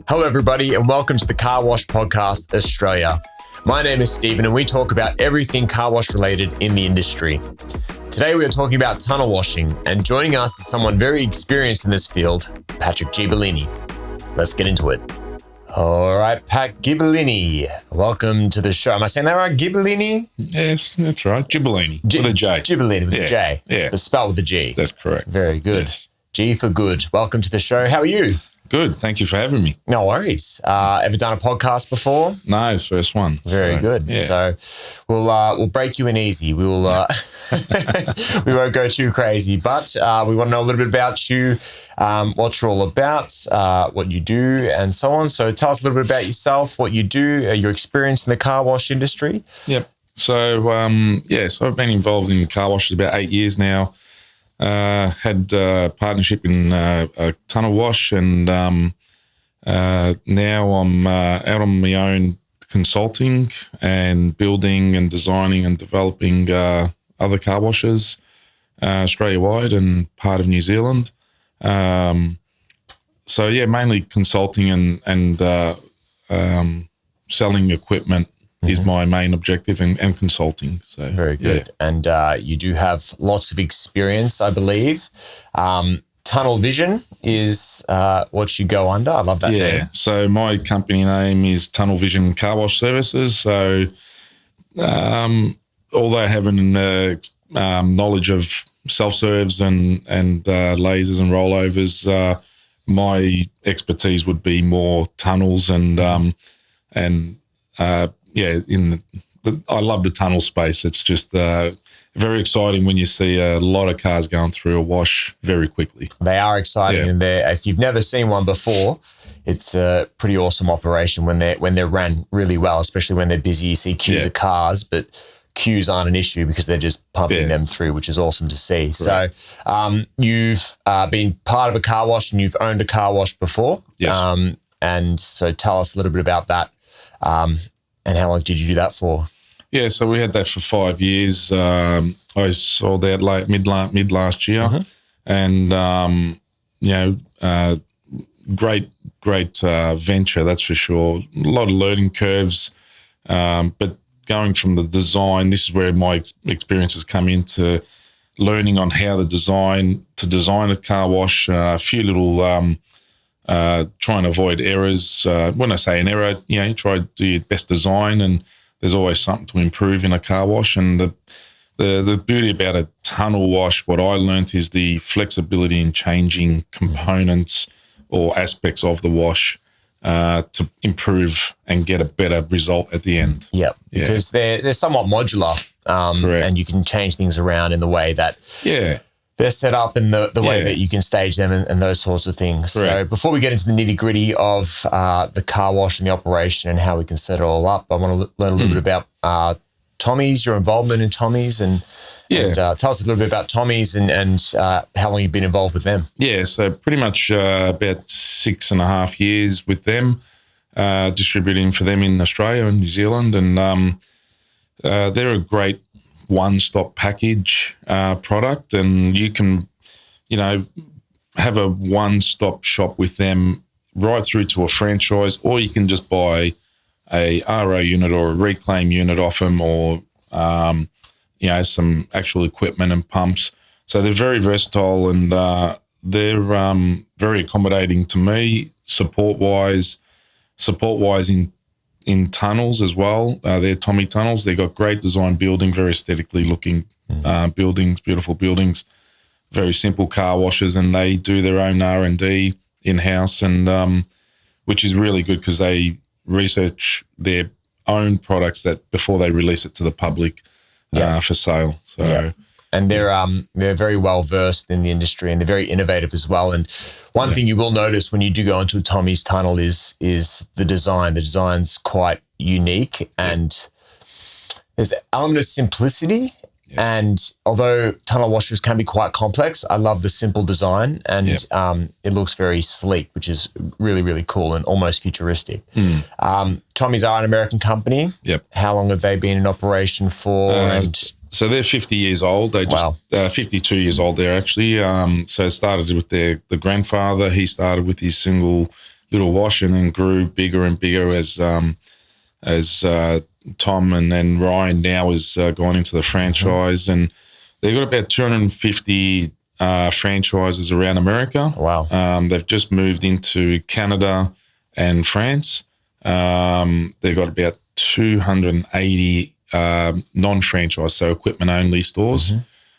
Hello, everybody, and welcome to the Car Wash Podcast Australia. My name is Stephen, and we talk about everything car wash related in the industry. Today, we are talking about tunnel washing, and joining us is someone very experienced in this field, Pat Gibellini. Let's get into it. All right, Pat Gibellini, welcome to the show. Am I saying that right? Gibellini? Yes, that's right. Gibellini with a J. Gibellini with a J. Yeah. But spelled with a G. That's correct. Very good. Yes. G for good. Welcome to the show. How are you? Good. Thank you for having me. No worries. Ever done a podcast before? No, first one. Very good. Yeah. So we'll break you in easy. We will we won't go too crazy, but we want to know a little bit about you, what you're all about, what you do, and so on. So tell us a little bit about yourself, what you do, your experience in the car wash industry. Yep. So so I've been involved in car washes about 8 years now. Had a partnership in a tunnel wash, and now I'm out on my own consulting and building and designing and developing other car washes Australia-wide and part of New Zealand. Mainly consulting and selling equipment is my main objective, and consulting. So very good. Yeah. And you do have lots of experience, I believe. Tunnel Vision is what you go under. I love that name. Yeah. So my company name is Tunnel Vision Car Wash Services. So although having knowledge of self-serves and lasers and rollovers, my expertise would be more tunnels I love the tunnel space. It's just very exciting when you see a lot of cars going through a wash very quickly. They are exciting, and if you've never seen one before, it's a pretty awesome operation when they're ran really well, especially when they're busy. You see queues of cars, but queues aren't an issue because they're just pumping them through, which is awesome to see. Correct. So you've been part of a car wash and you've owned a car wash before. Yes. And so tell us a little bit about that. And how long did you do that for? Yeah, so we had that for 5 years. I sold out mid last year, and great venture, that's for sure. A lot of learning curves, but going from the design, this is where my experience has come into learning on how to design a car wash. A few little trying to avoid errors. When I say an error, you try to do your best design, and there's always something to improve in a car wash. And the beauty about a tunnel wash, what I learned, is the flexibility in changing components or aspects of the wash to improve and get a better result at the end. Yep, because they're somewhat modular, and you can change things around in the way that they're set up and the way that you can stage them and those sorts of things. Correct. So before we get into the nitty gritty of the car wash and the operation and how we can set it all up, I want to learn a little bit about Tommy's, your involvement in Tommy's, and tell us a little bit about Tommy's and how long you've been involved with them. Yeah, so pretty much about 6.5 years with them, distributing for them in Australia and New Zealand. And they're a great one-stop package product, and you can, have a one-stop shop with them right through to a franchise, or you can just buy a RO unit or a reclaim unit off them, or some actual equipment and pumps. So they're very versatile, and they're very accommodating to me, support-wise in tunnels as well. They're Tommy tunnels. They've got great design building, very aesthetically looking buildings, beautiful buildings, very simple car washes, and they do their own R&D in-house, and which is really good because they research their own products that before they release it to the public for sale. So. And they're very well versed in the industry, and they're very innovative as well. And one thing you will notice when you do go into a Tommy's tunnel is the design. The design's quite unique, and there's an element of simplicity. Yes. And although tunnel washers can be quite complex, I love the simple design, and it looks very sleek, which is really, really cool and almost futuristic. Tommy's are an American company. Yep. How long have they been in operation for? So they're 50 years old. They just 52 years old there actually. So it started with the grandfather. He started with his single little wash, and then grew bigger and bigger as Tom and then Ryan now has gone into the franchise, and they've got about 250 franchises around America. Wow. They've just moved into Canada and France. They've got about 280 non-franchise, so equipment-only stores.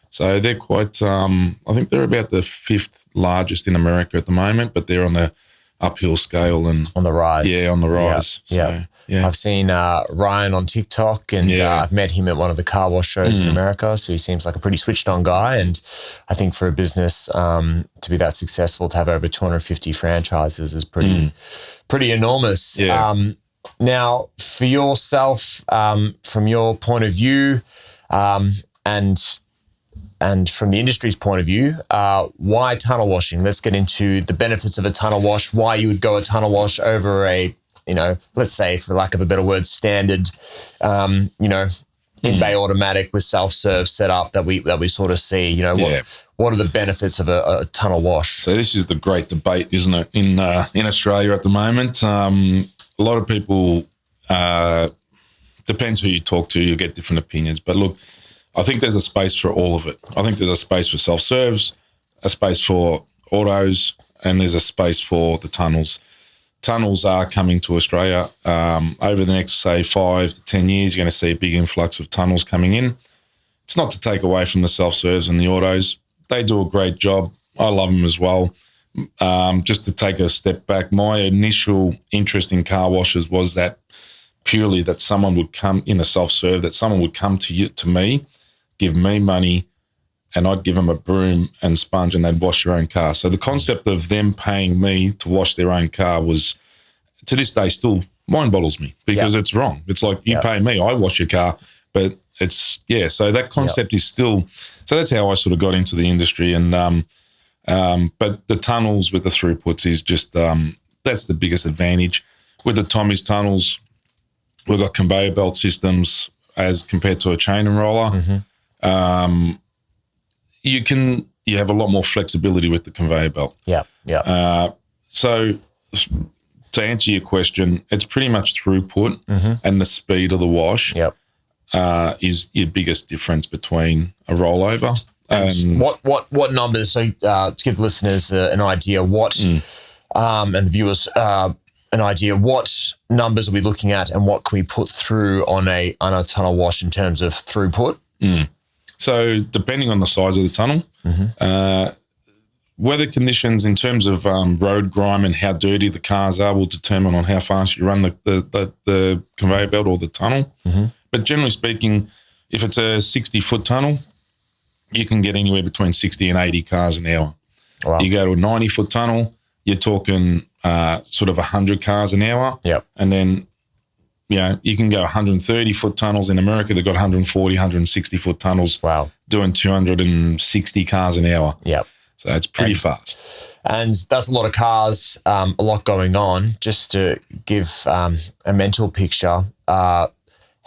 So they're quite, I think they're about the 5th largest in America at the moment, but they're on the uphill scale and on the rise. Yeah, on the rise. Yeah. So, yeah. I've seen Ryan on TikTok, and I've met him at one of the car wash shows in America. So he seems like a pretty switched on guy. And I think for a business to be that successful, to have over 250 franchises is pretty enormous. Yeah. Now, for yourself, from your point of view, and from the industry's point of view, why tunnel washing? Let's get into the benefits of a tunnel wash, why you would go a tunnel wash over a, let's say, for lack of a better word, standard, in-bay automatic with self-serve setup that we sort of see. What are the benefits of a tunnel wash? So this is the great debate, isn't it, in Australia at the moment? A lot of people, depends who you talk to, you get different opinions. But look, I think there's a space for all of it. I think there's a space for self-serves, a space for autos, and there's a space for the tunnels. Tunnels are coming to Australia. Over the next, say, 5 to 10 years, you're going to see a big influx of tunnels coming in. It's not to take away from the self-serves and the autos. They do a great job. I love them as well. Just to take a step back, my initial interest in car washes was that purely that someone would come in a self-serve, that someone would come to me, give me money, and I'd give them a broom and sponge and they'd wash their own car. So the concept of them paying me to wash their own car was, to this day, still mind boggles me because it's wrong. It's like, you pay me, I wash your car, but it's, so that concept is still, so that's how I sort of got into the industry. And, but the tunnels with the throughputs is just, that's the biggest advantage. With the Tommy's tunnels, we've got conveyor belt systems as compared to a chain and roller. You have a lot more flexibility with the conveyor belt. So to answer your question, it's pretty much throughput and the speed of the wash is your biggest difference between a rollover. And what numbers? So to give listeners an idea, and the viewers an idea, what numbers are we looking at, and what can we put through on a tunnel wash in terms of throughput? So depending on the size of the tunnel, weather conditions in terms of road grime and how dirty the cars are will determine on how fast you run the conveyor belt or the tunnel. But generally speaking, if it's a 60-foot tunnel, you can get anywhere between 60 and 80 cars an hour. Wow. You go to a 90-foot tunnel, you're talking sort of 100 cars an hour. And then, you can go 130-foot tunnels in America. They've got 140, 160-foot tunnels. Wow. Doing 260 cars an hour. So it's pretty fast. And that's a lot of cars, a lot going on. Just to give a mental picture,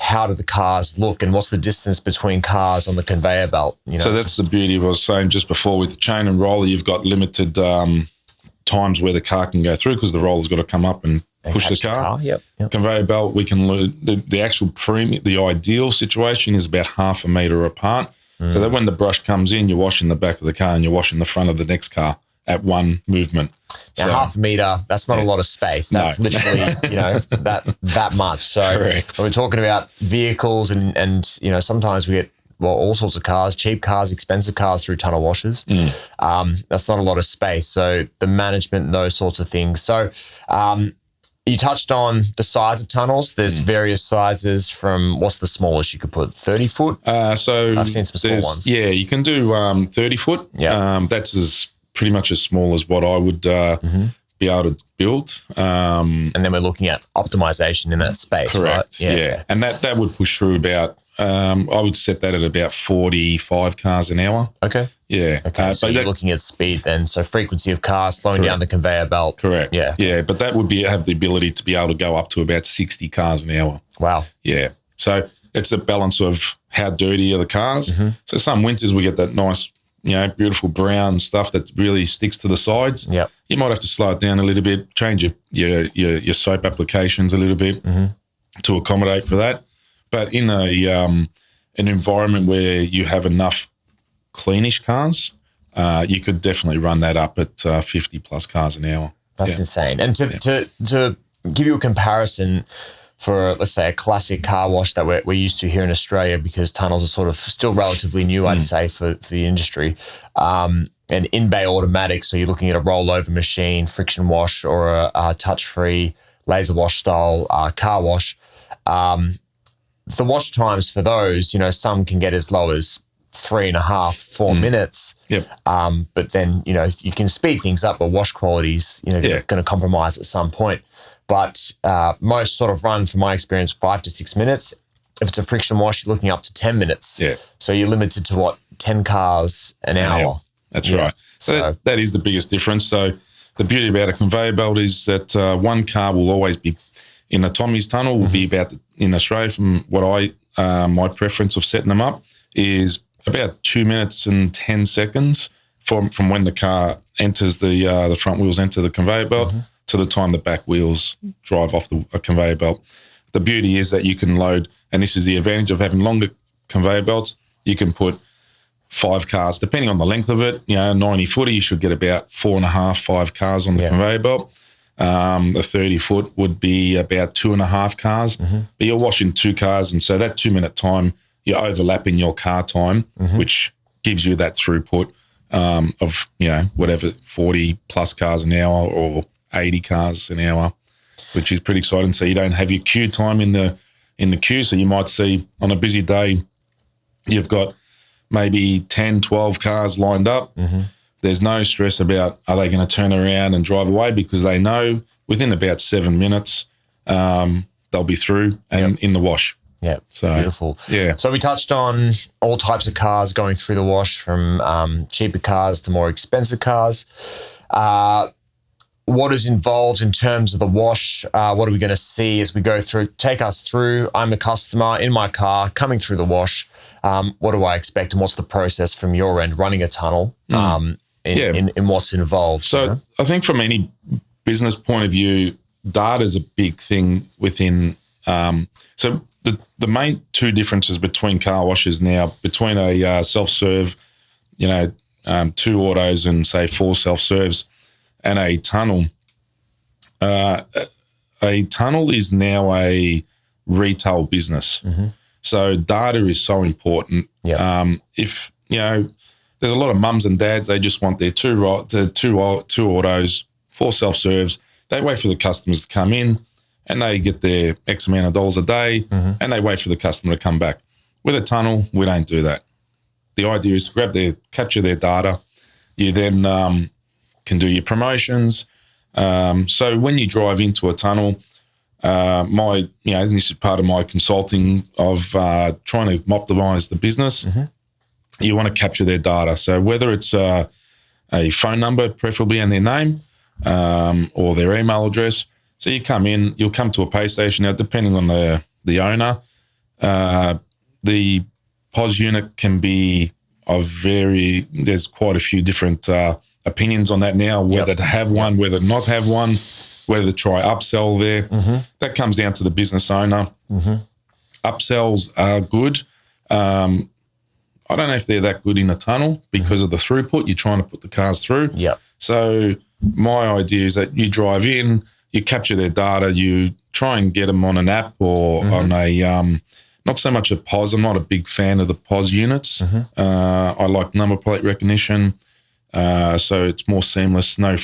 how do the cars look and what's the distance between cars on the conveyor belt? So that's the beauty of what I was saying just before. With the chain and roller, you've got limited times where the car can go through because the roller's got to come up and push the car. Conveyor belt, we can the actual the ideal situation is about half a metre apart. So that when the brush comes in, you're washing the back of the car and you're washing the front of the next car at one movement. Now, half a metre, that's not a lot of space. That's literally, that much. So Correct. When we're talking about vehicles and sometimes we get all sorts of cars, cheap cars, expensive cars through tunnel washers. That's not a lot of space. So the management and those sorts of things. So you touched on the size of tunnels. There's various sizes from, what's the smallest you could put? 30 foot? So I've seen some small ones. Yeah, you can do 30 foot. That's pretty much as small as what I would be able to build. And then we're looking at optimization in that space, correct, right? Yeah. And that would push through about, I would set that at about 45 cars an hour. Okay. Yeah. Okay. So you're looking at speed then. So frequency of cars slowing down the conveyor belt. Correct. Yeah. Yeah. But that would have the ability to be able to go up to about 60 cars an hour. Wow. Yeah. So it's a balance of how dirty are the cars. So some winters we get that nice beautiful brown stuff that really sticks to the sides. Yep. You might have to slow it down a little bit, change your soap applications a little bit to accommodate for that. But in an environment where you have enough cleanish cars, you could definitely run that up at 50 plus cars an hour. That's insane. And to give you a comparison for, let's say, a classic car wash that we're used to here in Australia, because tunnels are sort of still relatively new, I'd say, for the industry. An in-bay automatic, so you're looking at a rollover machine, friction wash, or a touch-free laser wash style car wash. The wash times for those, some can get as low as 3.5, 4 minutes. Yep. But then, you can speed things up, but wash quality's, going to compromise at some point. But most sort of run, from my experience, 5 to 6 minutes. If it's a friction wash, you're looking up to 10 minutes. Yeah. So you're limited to 10 cars an hour. That's right. So that is the biggest difference. So the beauty about a conveyor belt is that one car will always be in the Tommy's tunnel, will be about, in Australia, from what my preference of setting them up is about 2 minutes and 10 seconds from when the car enters the front wheels enter the conveyor belt to the time the back wheels drive off the conveyor belt. The beauty is that you can load, and this is the advantage of having longer conveyor belts, you can put 5 cars, depending on the length of it. 90 footer, you should get about 4.5, 5 cars on the conveyor belt. The 30 foot would be about 2.5 cars, but you're washing 2 cars. And so that 2 minute time, you're overlapping your car time, which gives you that throughput of, whatever, 40 plus cars an hour or 80 cars an hour, which is pretty exciting. So you don't have your queue time in the queue. So you might see on a busy day, you've got maybe 10, 12 cars lined up. There's no stress about, are they going to turn around and drive away, because they know within about 7 minutes they'll be through and in the wash. Yeah, so beautiful. Yeah. So we touched on all types of cars going through the wash, from cheaper cars to more expensive cars. What is involved in terms of the wash? What are we going to see as we go through? Take us through. I'm a customer in my car coming through the wash. What do I expect, and what's the process from your end running a tunnel in what's involved? So I think from any business point of view, data is a big thing within. So the main 2 differences between car washes now, between a self-serve, 2 autos and say 4 self-serves, and a tunnel. A tunnel is now a retail business. So data is so important. If, there's a lot of mums and dads, they just want their two autos, 4 self-serves. They wait for the customers to come in and they get their X amount of dollars a day and they wait for the customer to come back. With a tunnel, we don't do that. The idea is to capture their data. You then can do your promotions. So when you drive into a tunnel, this is part of my consulting of trying to optimize the business. You want to capture their data. So whether it's a phone number, preferably, and their name, or their email address. So you come in, you'll come to a pay station. Now, depending on the owner, the POS unit can be there's quite a few different opinions on that now, whether to have one, whether not have one, whether to try upsell there. That comes down to the business owner. Upsells are good. I don't know if they're that good in a tunnel because of the throughput. You're trying to put the cars through. So my idea is that you drive in, you capture their data, you try and get them on an app or on a, not so much a POS. I'm not a big fan of the POS units. I like number plate recognition. So it's more seamless, no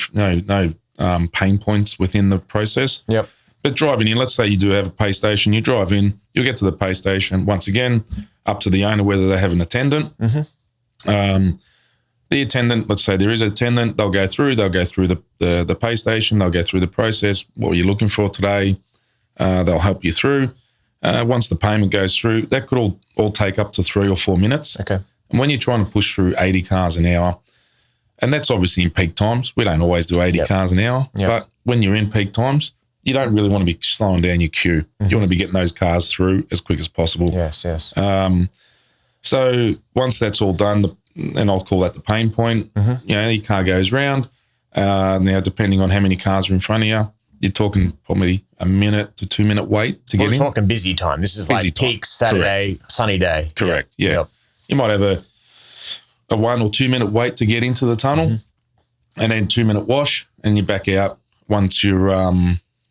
pain points within the process. But driving in, let's say you do have a pay station, you drive in, you'll get to the pay station. Once again, up to the owner whether they have an attendant. The attendant, let's say there is an attendant, they'll go through the pay station, they'll go through the process, what are you looking for today? They'll help you through. Once the payment goes through, that could all take up to 3 or 4 minutes. And when you're trying to push through 80 cars an hour, and that's obviously in peak times, we don't always do 80 cars an hour, but when you're in peak times, you don't really want to be slowing down your queue. You want to be getting those cars through as quick as possible. Yes. So once that's all done, and I'll call that the pain point. You know, your car goes round. Now, depending on how many cars are in front of you, you're talking probably a minute to 2 minute wait to get in. We're talking busy time. This is busy like peak Saturday, Correct. Sunny day. Correct. Yeah. Yep. You might have a 1 or 2 minute wait to get into the tunnel, and then 2 minute wash, and you're back out once you're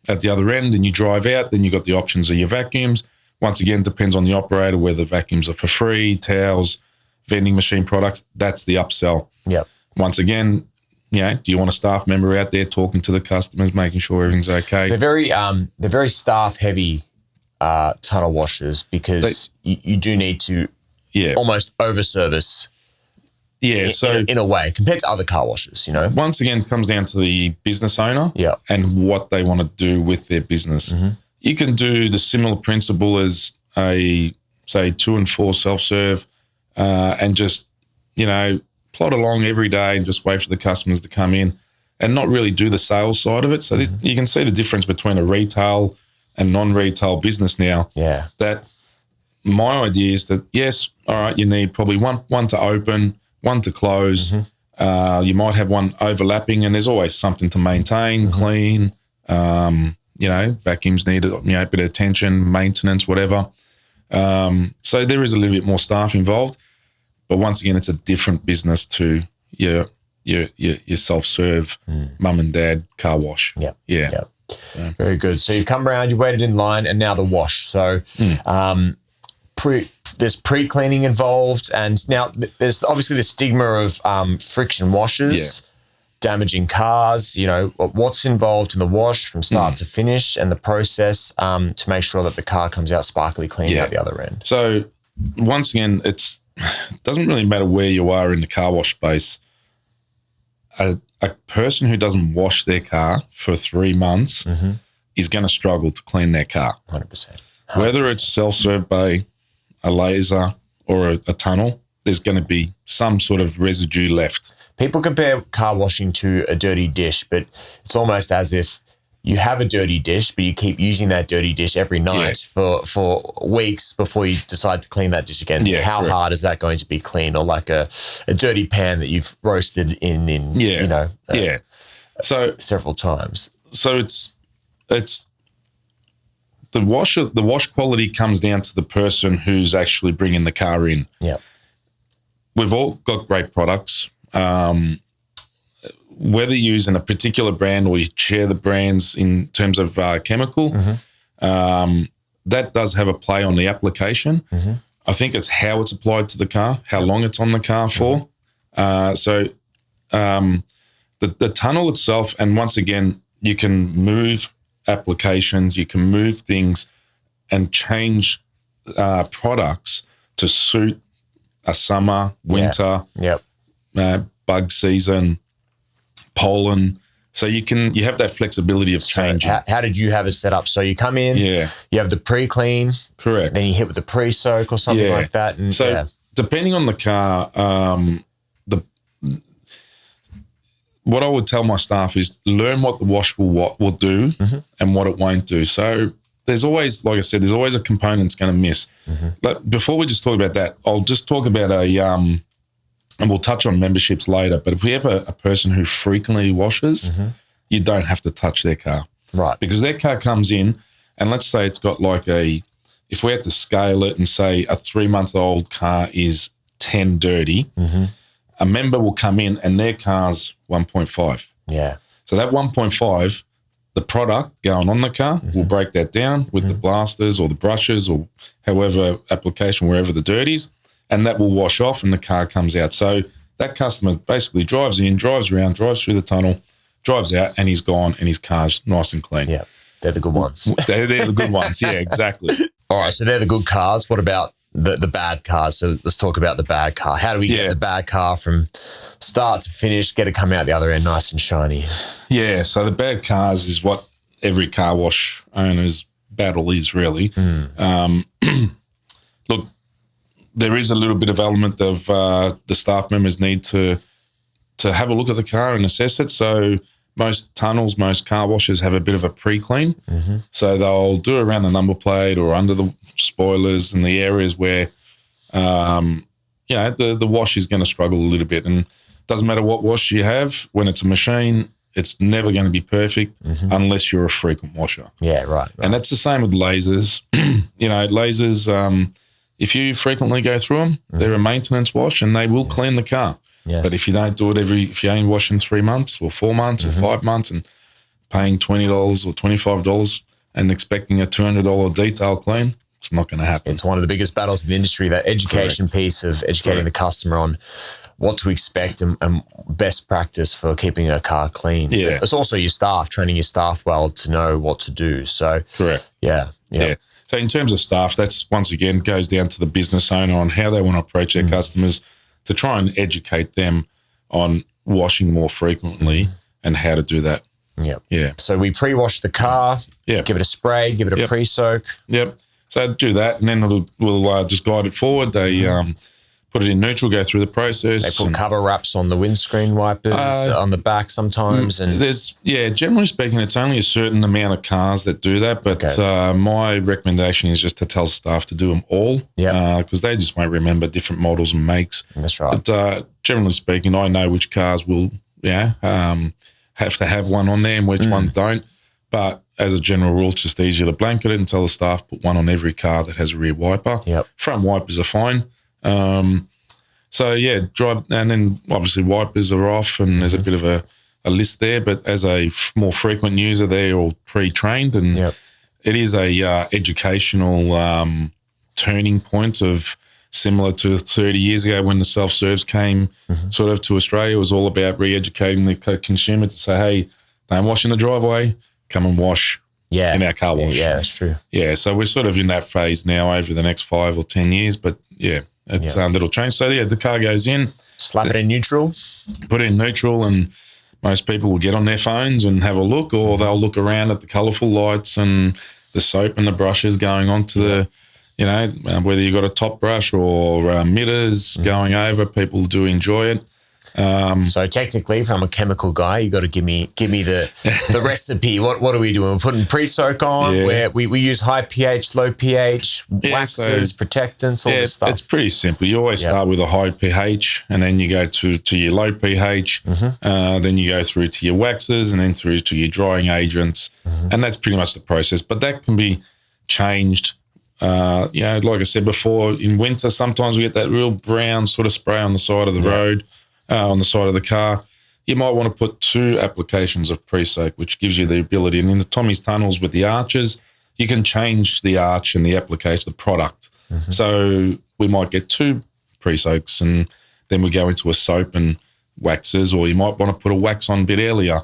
at the other end and you drive out. Then you've got the options of your vacuums. Once again, depends on the operator whether vacuums are for free, towels, vending machine products. That's the upsell. Yep. Once again, you know, do you want a staff member out there talking to the customers, making sure everything's okay? So they're very staff heavy tunnel washers because you do need to almost over service. Yeah, in a way, compared to other car washers, you know. Once again, it comes down to the business owner and what they want to do with their business. You can do the similar principle as a, say, 2 and 4 self-serve and just, you know, plod along every day and just wait for the customers to come in and not really do the sales side of it. So you can see the difference between a retail and non-retail business now. Yeah. That my idea is that, yes, all right, you need probably one to open, one to close. You might have one overlapping, and there's always something to maintain, clean. You know, vacuums need a bit of attention, maintenance, whatever. So there is a little bit more staff involved, but once again, it's a different business to your self-serve mum and dad car wash. Yeah. So. Very good. So you come around, you waited in line, and now the wash. So there's pre-cleaning involved, and now there's obviously the stigma of friction washes, damaging cars. You know, what's involved in the wash from start to finish, and the process to make sure that the car comes out sparkly clean out the other end. So once again, it doesn't really matter where you are in the car wash space. A person who doesn't wash their car for 3 months is going to struggle to clean their car. 100%. Whether it's self-serve bay, a laser, or a tunnel, there's going to be some sort of residue left. People compare car washing to a dirty dish, but it's almost as if you have a dirty dish, but you keep using that dirty dish every night for weeks before you decide to clean that dish again. How hard is that going to be cleaned? Or like a dirty pan that you've roasted in several times. So it's the wash quality comes down to the person who's actually bringing the car in. Yeah. We've all got great products. Whether you're using a particular brand or you share the brands in terms of chemical, that does have a play on the application. I think it's how it's applied to the car, how long it's on the car for. So the tunnel itself, and once again, you can move applications, you can move things and change products to suit a summer, winter, bug season, pollen. So you have that flexibility of changing. How did you have it set up? So you come in, you have the pre-clean, correct. Then you hit with the pre-soak or something like that. And so depending on the car, what I would tell my staff is learn what the wash will do and what it won't do. So there's always, like I said, there's always a component that's going to miss. But before we just talk about that, I'll just talk about and we'll touch on memberships later, but if we have a person who frequently washes, you don't have to touch their car. Right. Because their car comes in, and let's say it's got like if we had to scale it and say a 3-month-old car is 10 dirty, a member will come in and their car's 1.5. Yeah. So that 1.5, the product going on the car will break that down with the blasters or the brushes or however application, wherever the dirties, and that will wash off and the car comes out. So that customer basically drives in, drives around, drives through the tunnel, drives out, and he's gone and his car's nice and clean. Yeah, they're the good ones. They're the good ones. Yeah, exactly. All right, so they're the good cars. What about the bad cars? So let's talk about the bad car. How do we get the bad car from start to finish, get it come out the other end nice and shiny? Yeah, so the bad cars is what every car wash owner's battle is really. Look, there is a little bit of element of the staff members need to have a look at the car and assess it. So most tunnels, most car washes have a bit of a pre-clean. So they'll do around the number plate or under the spoilers and the areas where the wash is going to struggle a little bit. And doesn't matter what wash you have, when it's a machine, it's never going to be perfect unless you're a frequent washer. Yeah, right. And that's the same with lasers. Lasers, if you frequently go through them, they're a maintenance wash and they will clean the car. Yes. But if you don't do it if you only wash in 3 months or 4 months or 5 months and paying $20 or $25 and expecting a $200 detail clean, it's not going to happen. It's one of the biggest battles in the industry, that education piece of educating the customer on what to expect and best practice for keeping a car clean. Yeah. It's also your staff, training your staff well to know what to do. So, correct. Yeah. So in terms of staff, that's once again goes down to the business owner on how they want to approach their customers to try and educate them on washing more frequently and how to do that. Yep. Yeah. So we pre-wash the car, give it a spray, give it a pre-soak. Yep. So do that, and then we'll just guide it forward. They put it in neutral, go through the process. They put cover wraps on the windscreen wipers, on the back sometimes. And generally speaking, it's only a certain amount of cars that do that. But my recommendation is just to tell staff to do them all. Because they just won't remember different models and makes. That's right. But generally speaking, I know which cars will have to have one on there and which ones don't. But as a general rule, it's just easier to blanket it and tell the staff put one on every car that has a rear wiper. Front wipers are fine. Drive, and then obviously wipers are off and there's a bit of a list there, but as a more frequent user, they're all pre-trained and it is a educational turning point of similar to 30 years ago when the self-serves came sort of to Australia. It was all about re-educating the consumer to say, hey, don't wash in the driveway, come and wash in our car wash. Yeah, that's true. Yeah, so we're sort of in that phase now over the next 5 or 10 years, but it's that'll change. So the car goes in. Slap it in neutral. Put it in neutral, and most people will get on their phones and have a look, or they'll look around at the colourful lights and the soap and the brushes going onto the, whether you've got a top brush or mitters going over, people do enjoy it. So technically, if I'm a chemical guy, you got to give me the recipe. What are we doing? We're putting pre-soak on. Where we use high pH, low pH, waxes, protectants, all this stuff. It's pretty simple. You always start with a high pH, and then you go to your low pH. Then you go through to your waxes, and then through to your drying agents, and that's pretty much the process. But that can be changed. Like I said before, in winter sometimes we get that real brown sort of spray on the side of the road. On the side of the car, you might want to put 2 applications of pre-soak, which gives you the ability. And in the Tommy's tunnels with the arches, you can change the arch and the application, the product. So we might get 2 pre-soaks and then we go into a soap and waxes, or you might want to put a wax on a bit earlier.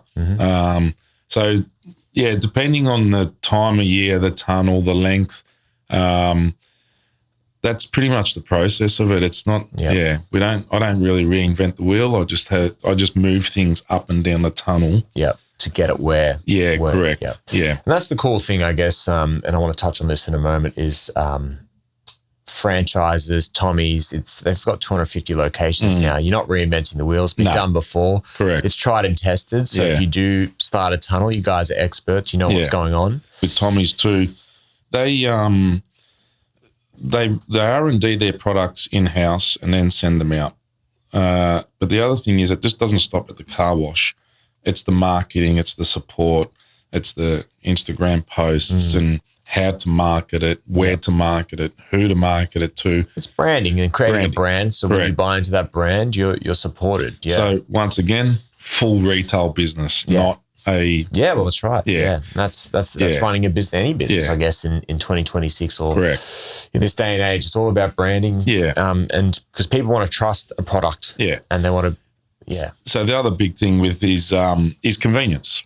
Depending on the time of year, the tunnel, the length, that's pretty much the process of it. It's not, I don't really reinvent the wheel. I just move things up and down the tunnel. To get it where. Correct. And that's the cool thing, I guess, and I want to touch on this in a moment, is franchises, Tommy's, they've got 250 locations now. You're not reinventing the wheel. It's been done before. Correct. It's tried and tested. So if you do start a tunnel, you guys are experts. You know what's going on. With Tommy's too, they R&D their products in-house and then send them out. But the other thing is it just doesn't stop at the car wash. It's the marketing, it's the support, it's the Instagram posts and how to market it, where to market it, who to market it to. It's branding and creating a brand. So when you buy into that brand, you're supported. So once again, full retail business, not well, that's right. That's running a business, any business, I guess, in 2026 or in this day and age. It's all about branding. And because people want to trust a product. And they want to. So the other big thing with is convenience.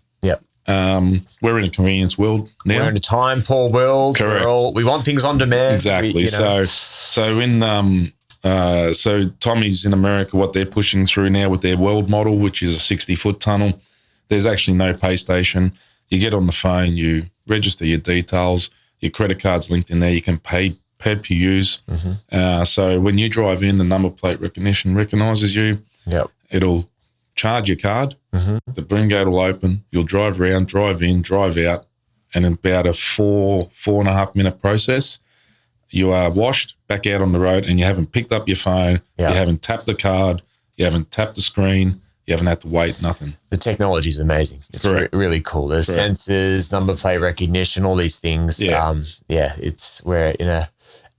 We're in a convenience world now. We're in a time-poor world. Correct. We want things on demand. Exactly. So Tommy's in America, what they're pushing through now with their world model, which is a 60-foot tunnel. There's actually no pay station. You get on the phone, you register your details, your credit card's linked in there, you can pay per use. So when you drive in, the number plate recognition recognises you. It'll charge your card, the boom gate will open, you'll drive around, drive in, drive out, and in about a 4.5 minute process, you are washed, back out on the road, and you haven't picked up your phone, Yeah. you haven't tapped the card, you haven't tapped the screen, you haven't had to wait, nothing. The technology is amazing. It's really cool. There's sensors, number plate recognition, all these things. Yeah. We're in a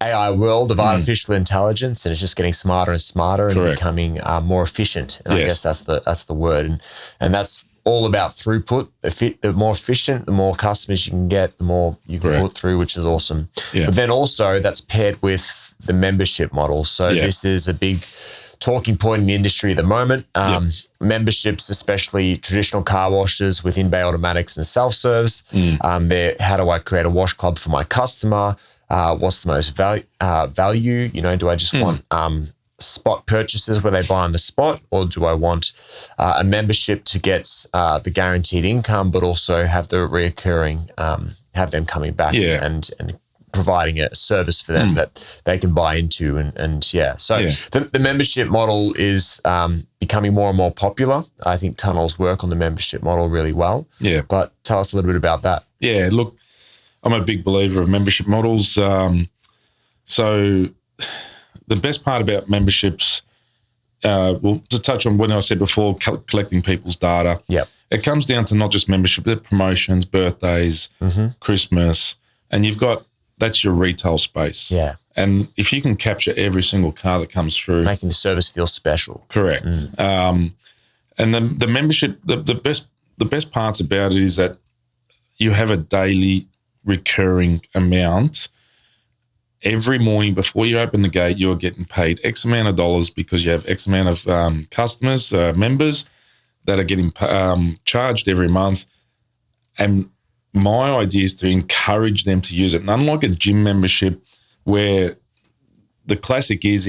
AI world of artificial intelligence, and it's just getting smarter and smarter and becoming more efficient. And I guess that's the word. And that's all about throughput. The more efficient, the more customers you can get, the more you can put through, which is awesome. Yeah. But then also that's paired with the membership model. So this is a big talking point in the industry at the moment. Memberships, especially traditional car washes with in-bay automatics and self-serves. How do I create a wash club for my customer? What's the most value? Do I just want spot purchases where they buy on the spot, or do I want a membership to get the guaranteed income, but also have the reoccurring, have them coming back and providing a service for them that they can buy into the membership model is becoming more and more popular. I think tunnels work on the membership model really well. Yeah. But tell us a little bit about that. Yeah, look, I'm a big believer of membership models. So the best part about memberships, well, to touch on what I said before, collecting people's data. Yeah. It comes down to not just membership, but promotions, birthdays, Christmas, and that's your retail space. Yeah. And if you can capture every single car that comes through. Making the service feel special. Correct. And the membership, the best parts about it is that you have a daily recurring amount. Every morning before you open the gate, you're getting paid X amount of dollars because you have X amount of customers, members that are getting charged every month. And my idea is to encourage them to use it. And unlike a gym membership where the classic is,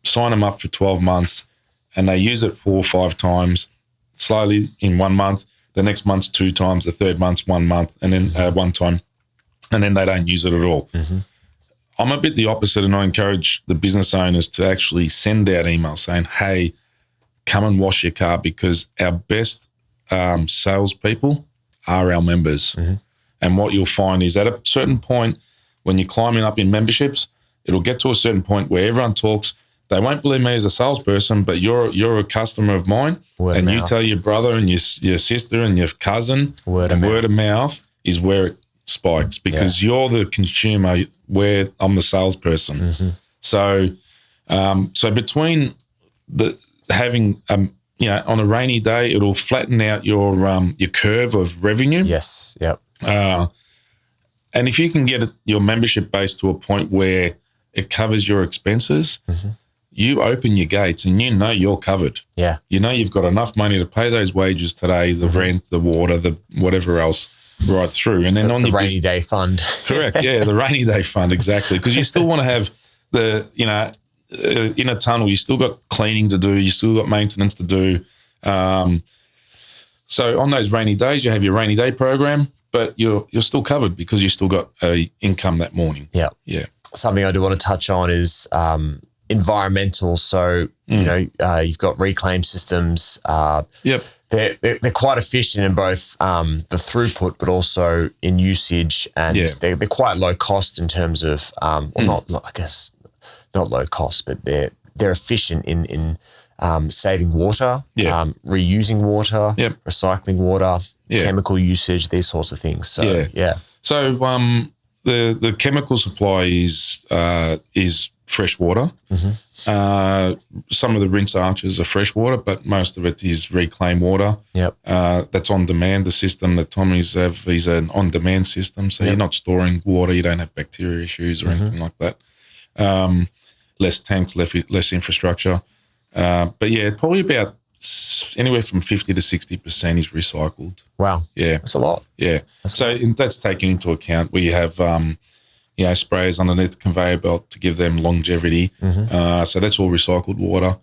sign them up for 12 months and they use it 4 or 5 times slowly in 1 month. The next month's 2 times, the third month's 1 month, and then 1 time, and then they don't use it at all. I'm a bit the opposite, and I encourage the business owners to actually send out emails saying, hey, come and wash your car, because our best salespeople are our members. And what you'll find is at a certain point when you're climbing up in memberships, it'll get to a certain point where everyone talks. They won't believe me as a salesperson, but you're a customer of mine, and you tell your brother and your sister and your cousin, word of mouth is where it spikes, because you're the consumer where I'm the salesperson. So between having on a rainy day, it'll flatten out your curve of revenue. Yes. Yep. And if you can get your membership base to a point where it covers your expenses, you open your gates and you're covered. Yeah. You've got enough money to pay those wages today, the rent, the water, the whatever else, right through. And then the rainy day fund. Correct. Yeah, the rainy day fund, exactly. Because you still want to have in a tunnel, you still got cleaning to do, you still got maintenance to do. So on those rainy days, you have your rainy day program, but you're still covered because you still got a income that morning. Yeah. Yeah. Something I do want to touch on is environmental. So, you've got reclaim systems. They're quite efficient in both the throughput, but also in usage, and they're quite low cost in terms of, not low cost, but they're efficient in saving water, reusing water, recycling water, chemical usage, these sorts of things. So So the chemical supply is fresh water. Some of the rinse arches are fresh water, but most of it is reclaimed water. That's on demand. The system that Tommy's have is an on-demand system, so you're not storing water. You don't have bacteria issues or anything like that. Less tanks, less infrastructure. But probably about anywhere from 50 to 60% is recycled. Wow. Yeah. That's a lot. Yeah. That's taken into account where you have, sprayers underneath the conveyor belt to give them longevity. So that's all recycled water.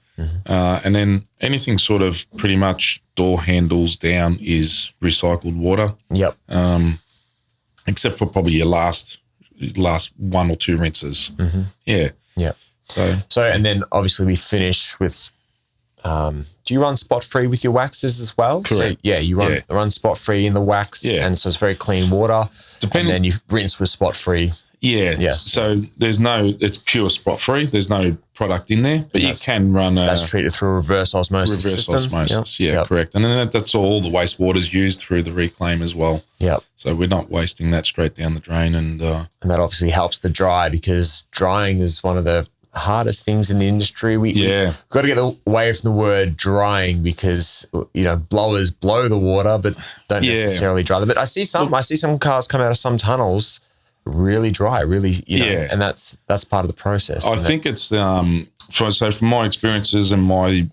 And then anything sort of pretty much door handles down is recycled water. Yep. Except for probably your last 1 or 2 rinses. Yeah. Yeah. So, and then obviously we finish with, do you run spot free with your waxes as well? Correct. So, you run spot free in the wax, and so it's very clean water. And then you rinse with spot free. Yeah. Yes. So it's pure spot free. There's no product in there, but you can run that's treated through a reverse osmosis system. Osmosis. Yep. Yeah, correct. And then that's all the wastewater is used through the reclaim as well. Yep. So we're not wasting that straight down the drain. And that obviously helps the dry, because drying is one of the hardest things in the industry. We've got to get away from the word drying, because blowers blow the water but don't necessarily dry them. But I see some cars come out of some tunnels really dry, really, and that's part of the process. I think it's from my experiences and my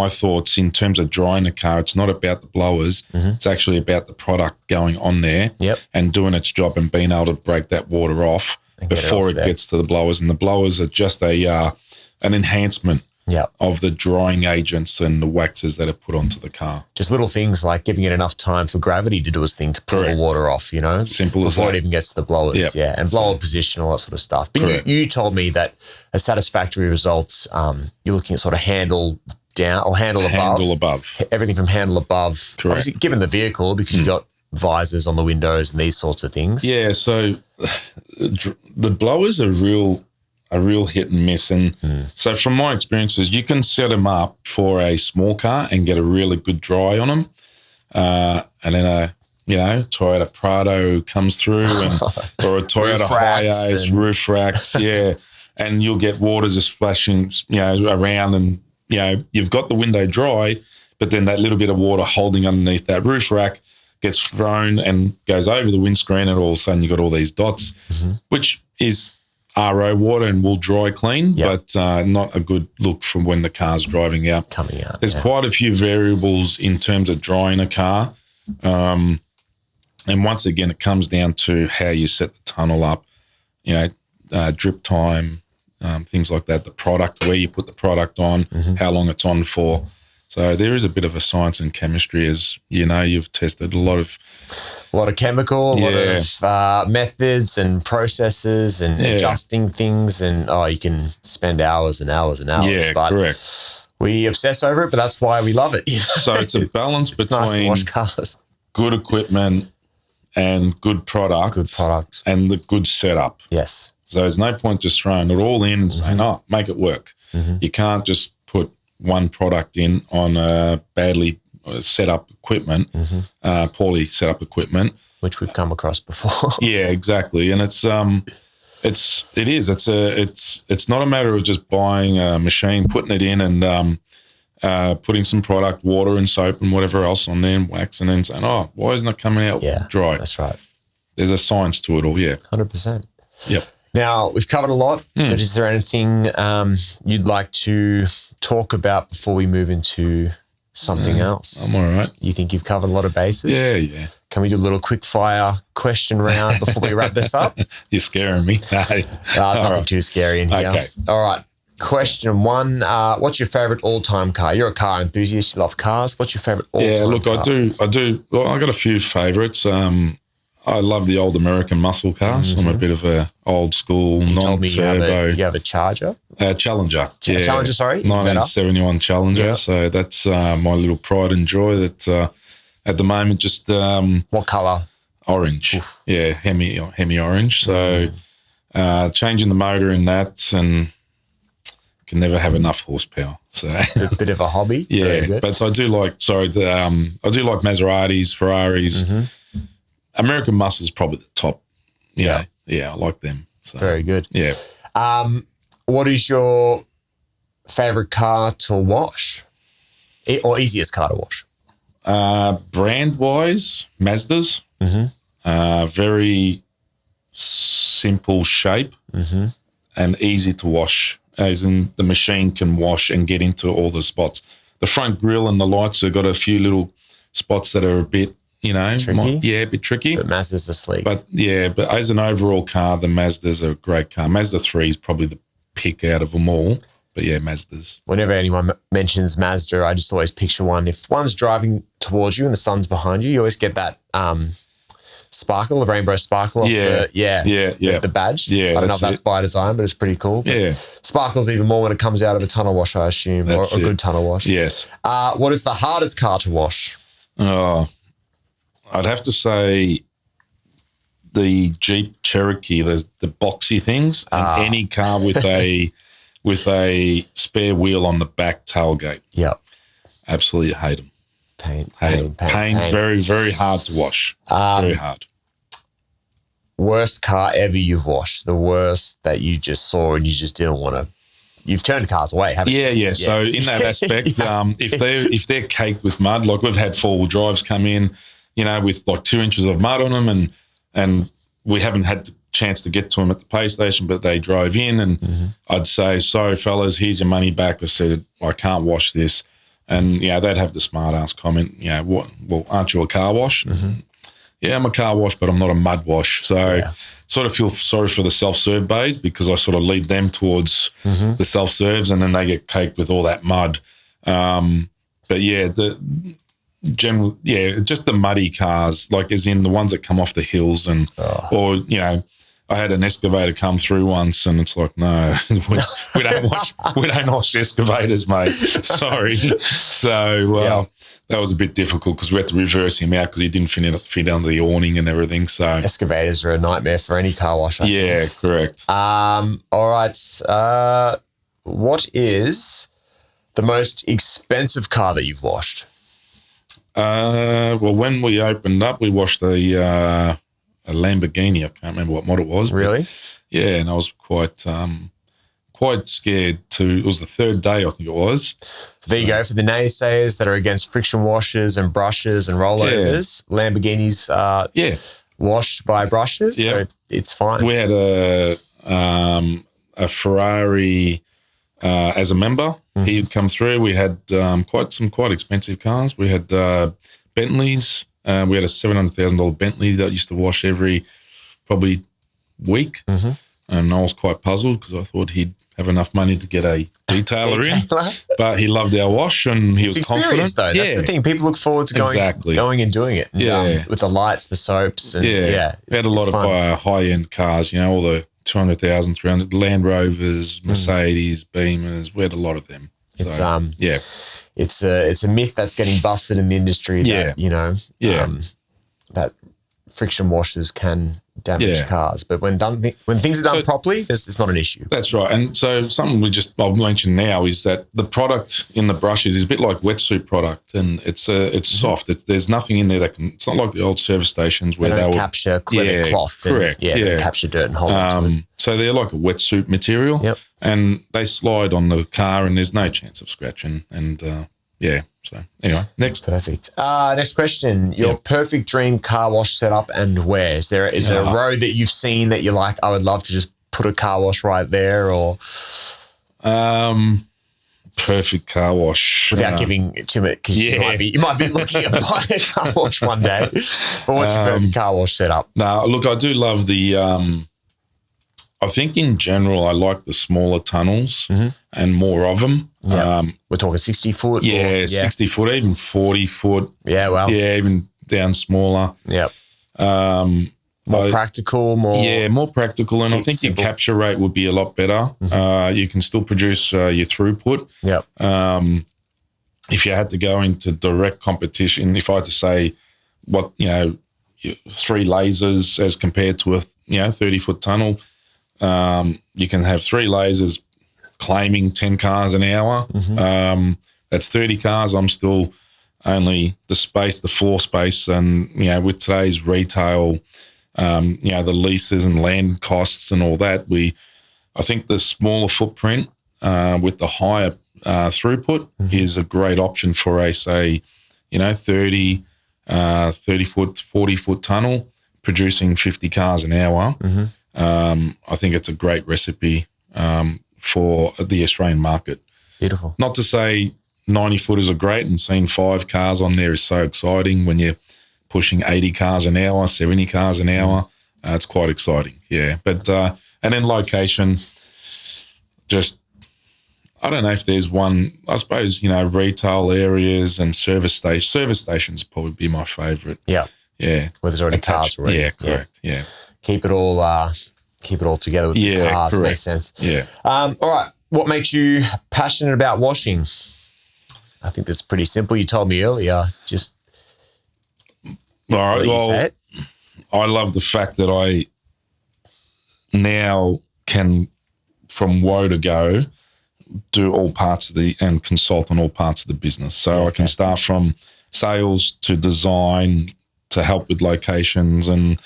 thoughts in terms of drying a car, it's not about the blowers. It's actually about the product going on there and doing its job and being able to break that water off before it gets to the blowers. And the blowers are just an enhancement of the drying agents and the waxes that are put onto the car. Just little things like giving it enough time for gravity to do its thing to pull the water off, Simple as before that. it even gets to the blowers, and blower position, all that sort of stuff. But you told me that a satisfactory results, you're looking at sort of handle down or handle above. Everything from handle above. Correct. Obviously, given the vehicle, because you've got visors on the windows and these sorts of things. Yeah, so the blowers are a real hit and miss. And so from my experiences, you can set them up for a small car and get a really good dry on them. And then Toyota Prado comes through or a Toyota Hiace, roof racks, and you'll get water just splashing, around, and, you've got the window dry, but then that little bit of water holding underneath that roof rack gets thrown and goes over the windscreen, and all of a sudden you've got all these dots, which is RO water and will dry clean, but not a good look from when the car's driving out. Coming out. There's quite a few variables in terms of drying a car. And once again, it comes down to how you set the tunnel up, drip time, things like that, the product, where you put the product on, how long it's on for. So there is a bit of a science and chemistry, as you've tested a lot of chemical, a lot of methods and processes and adjusting things, and you can spend hours and hours and hours. Yeah, but correct. We obsess over it, but that's why we love it. So it's a balance between nice to wash cars, good equipment and good product, and the good setup. Yes. So there's no point just throwing it all in and saying, make it work. You can't just put one product in on badly set up equipment, poorly set up equipment, which we've come across before. Yeah, exactly. And it's not a matter of just buying a machine, putting it in, and putting some product, water and soap and whatever else on there and wax, and then saying, why isn't it coming out dry? That's right. There's a science to it all. 100%. Yep. Now, we've covered a lot, but is there anything you'd like to talk about before we move into something else? I'm all right. You think you've covered a lot of bases? Yeah. Can we do a little quick fire question round before we wrap this up? You're scaring me. No. There's nothing too scary in here. Okay. All right. Question one, what's your favourite all-time car? You're a car enthusiast. You love cars. What's your favourite all-time car? I do. Well, I got a few favourites. I love the old American muscle cars. I'm a bit of a old school non-turbo. You have a Charger? Challenger. Challenger, sorry. 1971 Challenger. Yeah. So that's my little pride and joy that at the moment just... what colour? Orange. Oof. Yeah, hemi orange. So changing the motor in that, and can never have enough horsepower. So a bit of a hobby. Yeah, but I do like Maseratis, Ferraris. American Muscle is probably the top. Yeah, I like them. So, very good. Yeah. What is your favourite car to wash, or easiest car to wash? Brand-wise, Mazdas. Very simple shape and easy to wash, as in the machine can wash and get into all the spots. The front grille and the lights have got a few little spots that are a bit, tricky? A bit tricky. But Mazdas are sleek. But as an overall car, the Mazdas are a great car. Mazda 3 is probably the pick out of them all. But yeah, Mazdas. Whenever anyone mentions Mazda, I just always picture one. If one's driving towards you and the sun's behind you, you always get that sparkle, the rainbow sparkle off the badge. Yeah, I don't know if that's by design, but it's pretty cool. But sparkles even more when it comes out of a tunnel wash, I assume, or a good tunnel wash. Yes. What is the hardest car to wash? I'd have to say the Jeep Cherokee, the boxy things, and any car with a spare wheel on the back tailgate. Yep. Absolutely hate them. Pain. Very, very hard to wash. Very hard. Worst car ever you've washed? The worst that you just saw and you just didn't want to. You've turned cars away, haven't you? Yeah. So in that aspect, if they're caked with mud, like we've had 4-wheel drives come in, with like 2 inches of mud on them, and we haven't had the chance to get to them at the pay station, but they drove in, and I'd say, sorry fellas, here's your money back. I said, I can't wash this. And they'd have the smart ass comment, what? Well, aren't you a car wash? Yeah, I'm a car wash, but I'm not a mud wash. So sort of feel sorry for the self-serve bays, because I sort of lead them towards the self-serves, and then they get caked with all that mud. But just the muddy cars, like as in the ones that come off the hills, and or I had an excavator come through once, and it's like, no, we don't wash excavators, mate. Sorry. So that was a bit difficult, because we had to reverse him out because he didn't fit under the awning and everything. So excavators are a nightmare for any car wash. I think. Correct. All right. What is the most expensive car that you've washed? Well, when we opened up, we washed a Lamborghini. I can't remember what model it was. Really? Yeah, and I was quite scared it was the third day, I think it was. So there you go, for the naysayers that are against friction washers and brushes and rollovers. Lamborghinis washed by brushes, so it's fine. We had a Ferrari as a member. He would come through. We had quite expensive cars. We had Bentleys. We had a $700,000 Bentley that used to wash every probably week. And I was quite puzzled, because I thought he'd have enough money to get a detailer in. But he loved our wash, and he was confident. Though. That's the thing. People look forward to going and doing it. And, with the lights, the soaps. And, we had a lot of high-end cars, all the 200,000, 300 Land Rovers, Mercedes, Beamers. We had a lot of them. It's it's a myth that's getting busted in the industry that that friction washers can damage cars, but when things are done properly, it's not an issue. That's right. And so something I'll mention now is that the product in the brushes is a bit like wetsuit product, and it's soft. There's nothing in there that can. It's not like the old service stations where they don't capture cloth. Correct. They capture dirt and hold on to it. So they're like a wetsuit material. Yep. And they slide on the car, and there's no chance of scratching. And so anyway, next. Perfect. Next question. Your perfect dream car wash setup, and where? Is there a road that you've seen that you're like, I would love to just put a car wash right there, or perfect car wash without giving too much, because you might be looking at buying a car wash one day. But what's your perfect car wash setup? No, look, I do love the. I think in general, I like the smaller tunnels and more of them. Yeah. We're talking 60 foot? 60 foot, even 40 foot. Yeah, well. Yeah, even down smaller. Yep. More practical, more practical. And I think your capture rate would be a lot better. You can still produce your throughput. Yep. If you had to go into direct competition, if I had to say what, 3 lasers as compared to a 30-foot tunnel, you can have 3 lasers claiming 10 cars an hour. That's 30 cars. I'm still only the floor space. And, with today's retail, the leases and land costs and all that, I think the smaller footprint with the higher throughput is a great option for a, say, 30 foot, 40-foot tunnel producing 50 cars an hour. I think it's a great recipe for the Australian market. Beautiful. Not to say 90-footers are great, and seeing 5 cars on there is so exciting when you're pushing 80 cars an hour, 70 cars an hour. It's quite exciting, But and then location, just I don't know if there's one. I suppose retail areas and service stations. Service stations probably be my favourite. Yeah. Where there's already cars already. Yeah, correct. Yeah. Keep it all together with the cars. Correct. Makes sense. Yeah. All right. What makes you passionate about washing? I think that's pretty simple. You told me earlier. Just all right. Say it. I love the fact that I now can, from woe to go, do all parts of and consult on all parts of the business. So I can start from sales to design to help with locations and,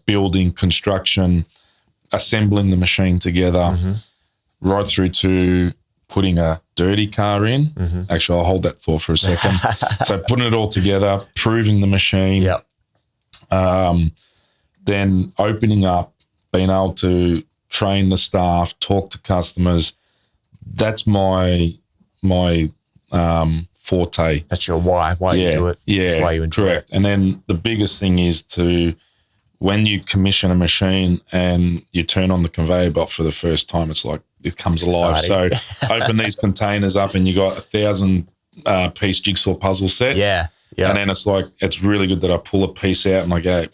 building, construction, assembling the machine together, right through to putting a dirty car in. Actually, I'll hold that thought for a second. So putting it all together, proving the machine, then opening up, being able to train the staff, talk to customers. That's my forte. That's your why you do it. Yeah, that's why you enjoy correct. And then the biggest thing is when you commission a machine and you turn on the conveyor belt for the first time, it's like it comes alive. So open these containers up and you got 1,000 piece jigsaw puzzle set. Yeah. And then it's like, it's really good that I pull a piece out and I go,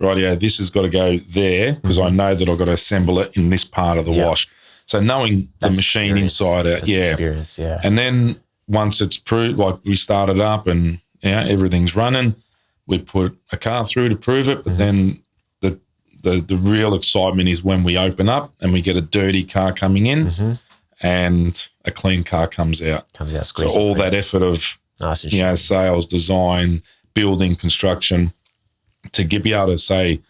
rightio, this has got to go there because I know that I've got to assemble it in this part of the wash. So knowing the machine inside it, experience, And then once it's proved, like we started up and everything's running, we put a car through to prove it, but then the real excitement is when we open up and we get a dirty car coming in and a clean car comes out. So all that effort of sales, design, building, construction, to be able to say,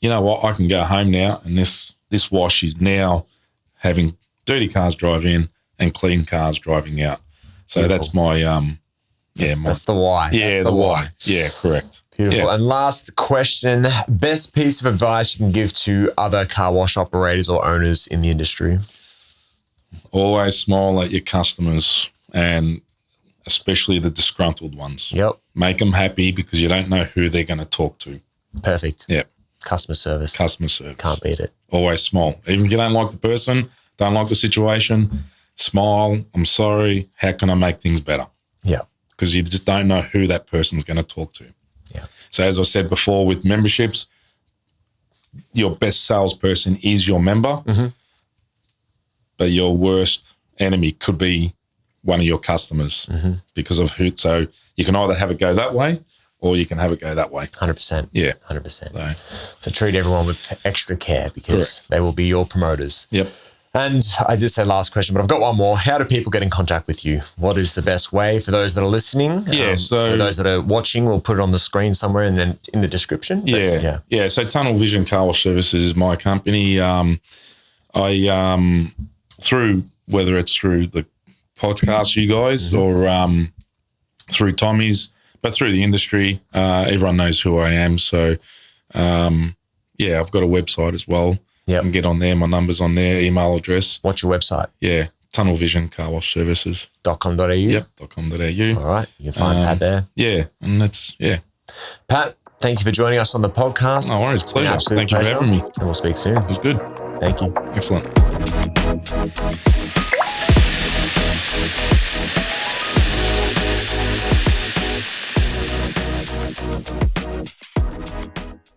you know what, I can go home now and this wash is now having dirty cars drive in and clean cars driving out. So that's my that's the why. Yeah, that's the why. Yeah, correct. Beautiful. Yeah. And last question, best piece of advice you can give to other car wash operators or owners in the industry? Always smile at your customers and especially the disgruntled ones. Yep. Make them happy because you don't know who they're going to talk to. Perfect. Yep. Customer service. Can't beat it. Always smile. Even if you don't like the person, don't like the situation, smile. I'm sorry. How can I make things better? Yeah. Because you just don't know who that person's going to talk to. Yeah. So as I said before with memberships, your best salesperson is your member, but your worst enemy could be one of your customers because of who. So you can either have it go that way or you can have it go that way. 100%. Yeah. 100%. So treat everyone with extra care because they will be your promoters. Yep. And I did say last question, but I've got one more. How do people get in contact with you? What is the best way for those that are listening? So for those that are watching, we'll put it on the screen somewhere and then in the description. Yeah. So Tunnel Vision Car Wash Services is my company. Through whether it's through the podcast, you guys, or through Tommy's, but through the industry, everyone knows who I am. So, I've got a website as well. Yeah, and get on there. My number's on there, email address. What's your website? Yeah, Tunnel Vision Car Wash Services. .com.au? Yep, .com.au. All right, you can find Pat there. Yeah, and that's, Pat, thank you for joining us on the podcast. No worries, pleasure. Thank you for having me. And we'll speak soon. It was good. Thank you. Excellent.